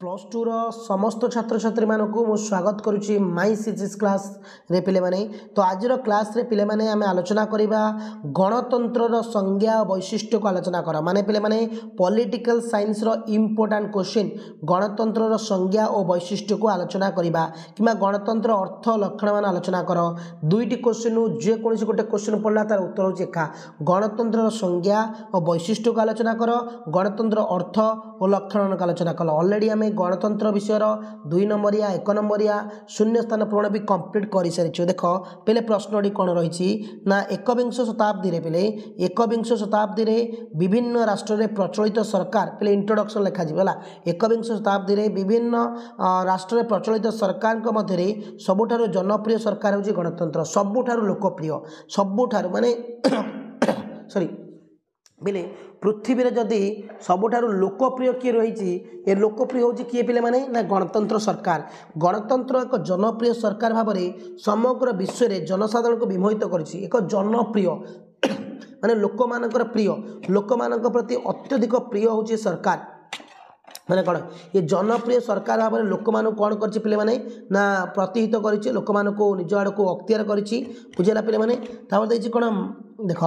Plus two समस्त छात्र छात्री मानक मु स्वागत करुच्ची माई सीजीएस क्लास रे पिले माने। तो आज क्लास रे पिले माने आमे आलोचना करिबा गणतंत्र संज्ञा और वैशिष्ट्य को आलोचना करा माने पिले माने पॉलिटिकल साइंस रो इंपोर्टेंट क्वेश्चन गणतंत्र संज्ञा और वैशिष्ट्य को आलोचना करिबा किमा गणतंत्र अर्थ लक्षण मान आलोचना कर। दुईटी क्वेश्चन जे कोनसी गोटे क्वेश्चन पड़ला तार उत्तर होचे एका गणतंत्र संज्ञा और वैशिष्ट्य को आलोचना कर गणतंत्र अर्थ और लक्षण को आलोचना कर। ऑलरेडी आमे गणतंत्र विषय 2 नंबरिया 1 नंबरिया शून्य स्थान पूरण भी कंप्लीट कर सारी। देख पहले प्रश्नटी कौन रही ना एकविंश शताब्दी रे पहले एकविंश शताब्दी रे विभिन्न राष्ट्र रे प्रचलित सरकार पहले इंट्रोडक्शन लिखा है। एकविंश शताब्दी रे विभिन्न राष्ट्र रे प्रचलित सरकार मध्य सबुठारु जनप्रिय सरकार होची गणतंत्र सबुठारु लोकप्रिय सबुठारु माने सॉरी बेले पृथ्वी जदि सबुठारु लोकप्रिय किए रही ए लोकप्रिय होची किए पिले माने ना गणतंत्र सरकार। गणतंत्र एक जनप्रिय सरकार भाव में समग्र विश्व रे जनसाधारण को विमोहित करिछि। एक जनप्रिय माने लोक मानकर प्रिय लोक मानक प्रति अत्यधिक प्रिय होची सरकार माने कौन ये जनप्रिय सरकार भाव में लोक मान कौन कर पिले माने ना प्रतिहित कर लोक मान को निज आड़ को अख्तियार करिछि बुझेला पिले माने। तापर देछि कोन देख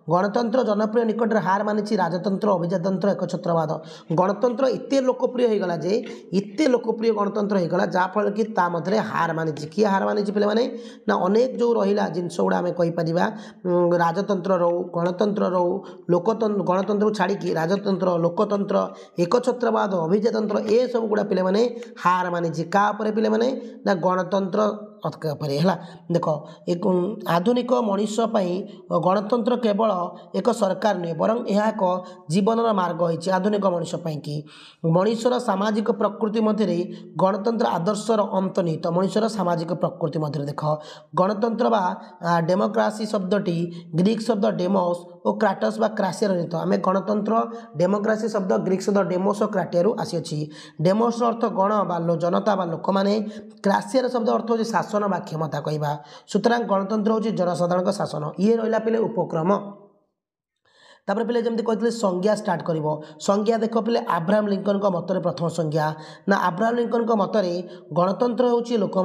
गणतंत्र जनप्रिय निकट हार मानी राजतंत्र अभिजातंत्र एकछत्रवाद गणतंत्र एते लोकप्रिय हो गला जे एते लोकप्रिय गणतंत्र हो गला जाफल कि ता मध्य हार मानी किए हार मानी पे माने ना अनेक जो रहा जिनस गुड़ा आम कहीपर राजतंत्र रो गणतंत्र रो लोकतंत्र गणतंत्र छाड़ी राजतंत्र लोकतंत्र एकछत्रवाद अभिजातंत्र ए सब गुड़ा पे माने हार मानी क्या पे माने ना गणतंत्र है। देख एक आधुनिक मनीष गणतंत्र केवल एक सरकार नुहे बरं यह एक जीवन मार्ग होती आधुनिक मनीष कि मनीषर सामाजिक प्रकृति मध्य गणतंत्र आदर्शर अंत निहित मनीषर सामाजिक प्रकृति मध्य देख गणतंत्र बा डेमोक्रासी शब्दटी ग्रीक शब्द डेमोस और क्राटस बा क्रासियर निहित आम गणतंत्र डेमोक्रासी शब्द ग्रीक शब्द डेमोस और क्राटियर आसी डेमोस अर्थ गण बा जनता बा लोक मैंने क्रासियर शब्द अर्थ हो शासन बा क्षमता कहवा सुतरां गणतंत्र हूँ जनसाधारण शासन ये रहा पे उपक्रम। तापर पे जमी कहते संज्ञा स्टार्ट कर संज्ञा देख पे अब्राहम लिंकन मतरे प्रथम संज्ञा ना अब्राहम लिंकन मतरे गणतंत्र हूँ लोक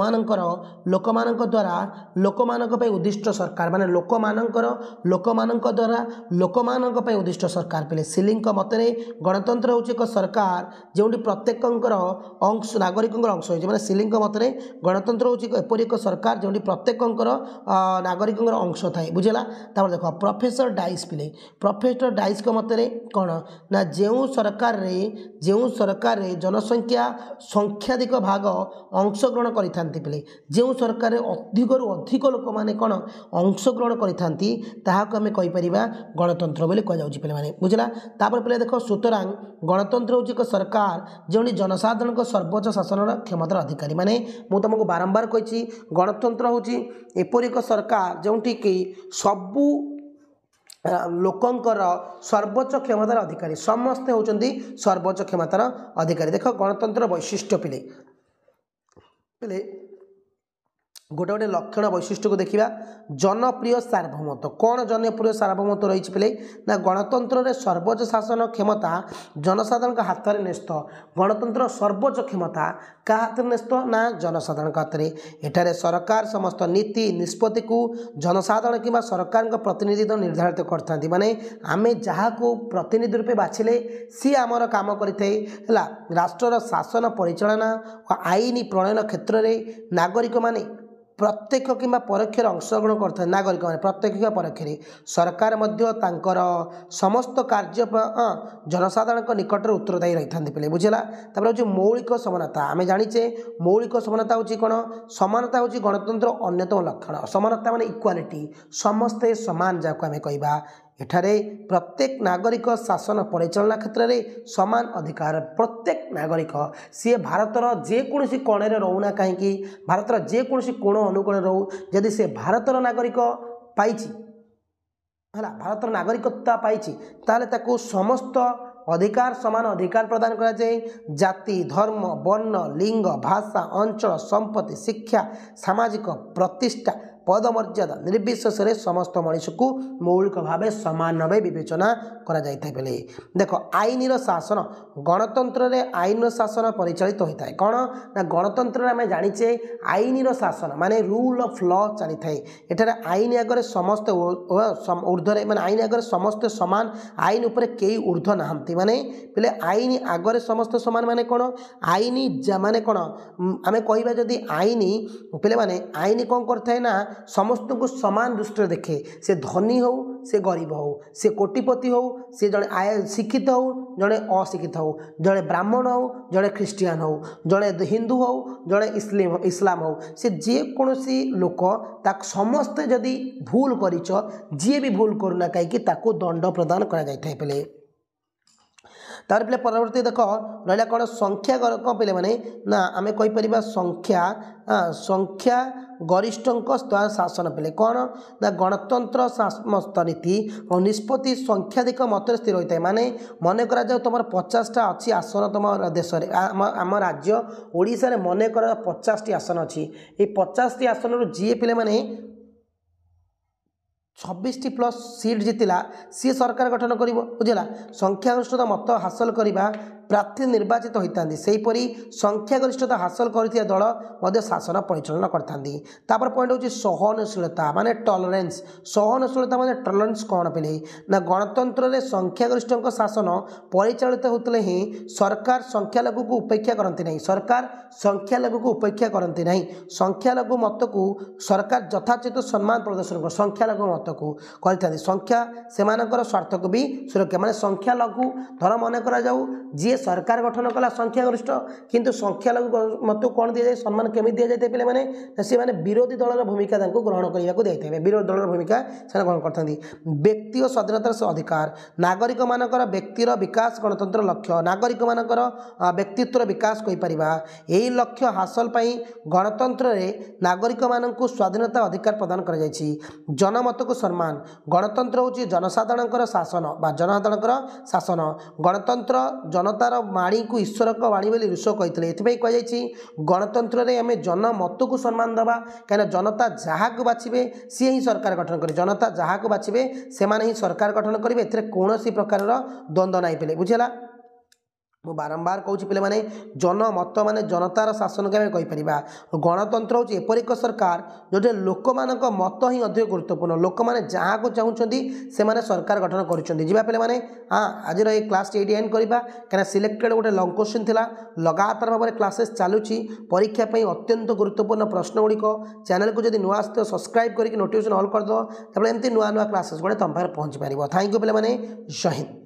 द्वारा लोक उद्दिष्ट सरकार माने लोक द्वारा लोक उद्दिष्ट सरकार पे सिलिंग मतरे गणतंत्र हूँ एक सरकार जो प्रत्येक अंश नागरिक अंश हो सिलिंग मतरे गणतंत्र हूँ एपरी एक सरकार जो प्रत्येक नागरिक अंश थाए बुझेगा। तापर देख प्रोफेसर डाइस पिले प्रोफेसर डाइस को मतरे कौन ना जो सरकार रे जनसंख्या संख्याधिक भाग अंशग्रहण करते पिले जो सरकार अधिक अधिक लोक मैंने कौन अंशग्रहण करमें कहीपर गणतंत्र बोली कहुच्छी पे मैंने बुझला। तापर पे देख सुतरां गणतंत्र हूँ एक सरकार जो जनसाधारण सर्वोच्च शासन क्षमतार अधिकारी माने मुझे तुमको बारंबार कही गणतंत्र हूँ एपरी एक सरकार जो सबू लोकंकर सर्वोच्च क्षमतार अधिकारी समस्ते होचंदी सर्वोच्च क्षमतार अधिकारी। देख गणतंत्र वैशिष्ट्य पिले पिले गोटे गोटे लक्षण वैशिष्ट्य को देखा जनप्रिय सार्वभौमत्व कौन जनप्रिय सार्वभौमत्व रही पे ना गणतंत्र रे सर्वोच्च शासन क्षमता जनसाधारण हाथ में न्यस्त गणतंत्र सर्वोच्च क्षमता क्या हाथ में न्यस्त ना जनसाधारण हाथ में एठारे सरकार समस्त नीति निष्पत्ति को जनसाधारण कि सरकार प्रतिनिधित्व निर्धारित करते माने आम जहाँ को प्रतिनिधि रूपे बाछिले सी आमर काम करते राष्ट्र शासन परिचालना और आईन प्रणयन क्षेत्र में नागरिक माने प्रत्यक्ष कि परोक्ष अंशग्रहण करते नागरिक मैंने प्रत्यक्ष कि परोक्ष सरकार मध्य तांकर समस्त कार्य जनसाधारण निकट में उत्तरदायी रही था पे बुझेगा। तापर हूँ मौलिक समानता आम जाचे मौलिक समानता हूँ कौन समानता हूँ गणतंत्र अन्यतम लक्षण समानता माने इक्वालिटी समस्ते समान जहाँ आम कहवा एठारे प्रत्येक नागरिक शासन परिचालना क्षेत्र में समान अधिकार प्रत्येक नागरिक सी भारतर जेकोसी कोणे रोना कहीं भारतर जेकोसी कोण अनुकोण रो जदि से भारतर नागरिक पाई भारतर नागरिकता पाई ताले ताकू समस्त अधिकार समान अधिकार प्रदान करा जाए जाति धर्म वर्ण लिंग भाषा अंचल संपत्ति शिक्षा सामाजिक प्रतिष्ठा पदमर्यादा निर्विशेष समस्त मनीष को मौलिक भाव सामान भाव विवेचना करा जाइथाय बेले देख आईन शासन गणतंत्र रे आईन शासन परिचालित होता है कौन ना गणतंत्र आम जाचे आईन शासन माने रूल ऑफ लॉ चली थाए एठारे आईन आगे समस्त ऊर्ध्वे माने आईन आगे समस्त समान आईन उपरे कई ऊर्ध्व नहांती माने पहले आईन आगे समस्त समान माने कौन आईन माने कौन आम कहवा जदि आईन पे माने आईन कौन करता ना समस्त को समान दृष्टि देखे से धनी हो से गरीब हो से कोटिपति हो से जड़े शिक्षित हो जड़े अशिक्षित हो जड़े ब्राह्मण हो जड़े ख्रीस्टियान हो जड़े हिंदू हो जड़े इस्लाम हो से जेकोसी लोक ताक समस्ते जदि भूल करिच जी भी भूल करूना कहीं ताको दंड प्रदान करा जाइथाय पेले तार पे परवर्ती देख रहा कौन संख्या कौन पे मैंने ना आम कहीपर संख्या संख्या गरिष्ठ शासन पे कौन ना गणतंत्र नीति और निष्पत्ति संख्याधिक मत स्थिर होता है माने मन करा जाओ तुम 50टा अच्छी आसन तुम देश आम राज्य ओडिशा रे मन कर 50टी आसन अच्छी ये 50टी आसन जी पे मैंने 26टी प्लस सीट जीतिला सी सरकार गठन कर बुझेगा संख्यागरिष्ठता मत हासिल करने प्रार्थी निर्वाचित होता सेहीपरि संख्यागरिष्ठता हासिल कर दल शासन परिचालन करता पॉइंट हूँ सहनशीलता माने टॉलरेंस सहनशीलता माने टॉलरेंस कौन पे ना गणतंत्र रे संख्यागरिष्ठ शासन परिचालित होते ही सरकार संख्यालघु को उपेक्षा करती नहीं सरकार संख्यालघु को उपेक्षा करती नहीं संख्यालघु मत को सरकार यथाचित सम्मान प्रदर्शन कर संख्यालघु मत को करते संख्या से स्वार्थ को भी सुरक्षा माने संख्यालघु धर मन करा जाऊ जी सरकार गठन कला संख्यागरिष्ठ किंतु संख्यालघु मत कौन दि जाए सम्मान केमी दि जाए पे मैंने सी मैंने विरोधी दलर भूमिका ग्रहण करने को देते विरोधी दलर भूमिका से ग्रहण करते व्यक्ति और स्वाधीनतार से अधिकार नागरिक मानकर व्यक्तिर विकास गणतंत्र लक्ष्य नागरिक मानकर व्यक्तित्वर विकास कहीपर यही लक्ष्य हासिल पाई गणतंत्र रे नागरिक मानक स्वाधीनता अधिकार प्रदान कर जनमत को सम्मान गणतंत्र हूँ जनसाधारण शासन बा जनसाधारण शासन गणतंत्र जनतार वाणी को ईश्वर का वाणी बोली ऋषो कहते ये गणतंत्र रे आम जनमत को सम्मान दबा कहीं जनता जहाँ को बाछे सी ही सरकार गठन करे जनता जहाँ को बाछे से ही सरकार गठन करेंगे कौन प्रकार द्वंद्व नाई पे बुझेगा मु बारंबार कहूँ पे मैंने जनमत माने जनतार शासन के कहीपर गणतंत्र हूँ एपरि एक सरकार जो लोक मान मत ही अधिक गुरुत्वपूर्ण लोक मैंने जहाँ को चाहते से माने सरकार गठन कर मैंने हाँ आज ये क्लास ये एंड करवा कहीं सिलेक्टेड गोटे लंग क्वेश्चन थिला लगातार भाव में क्लासेस चलुची परीक्षा अत्यंत गुरुत्वपूर्ण प्रश्न गुड़िक चैनल को जब नुआ आसो सब्सक्राइब करके नोटिफिकेशन ऑल करदे एमती नुआ नुआ क्लासेस गुड़े तुम पाखे पहुँची पार थैंक यू पे मैंने जय हिंद।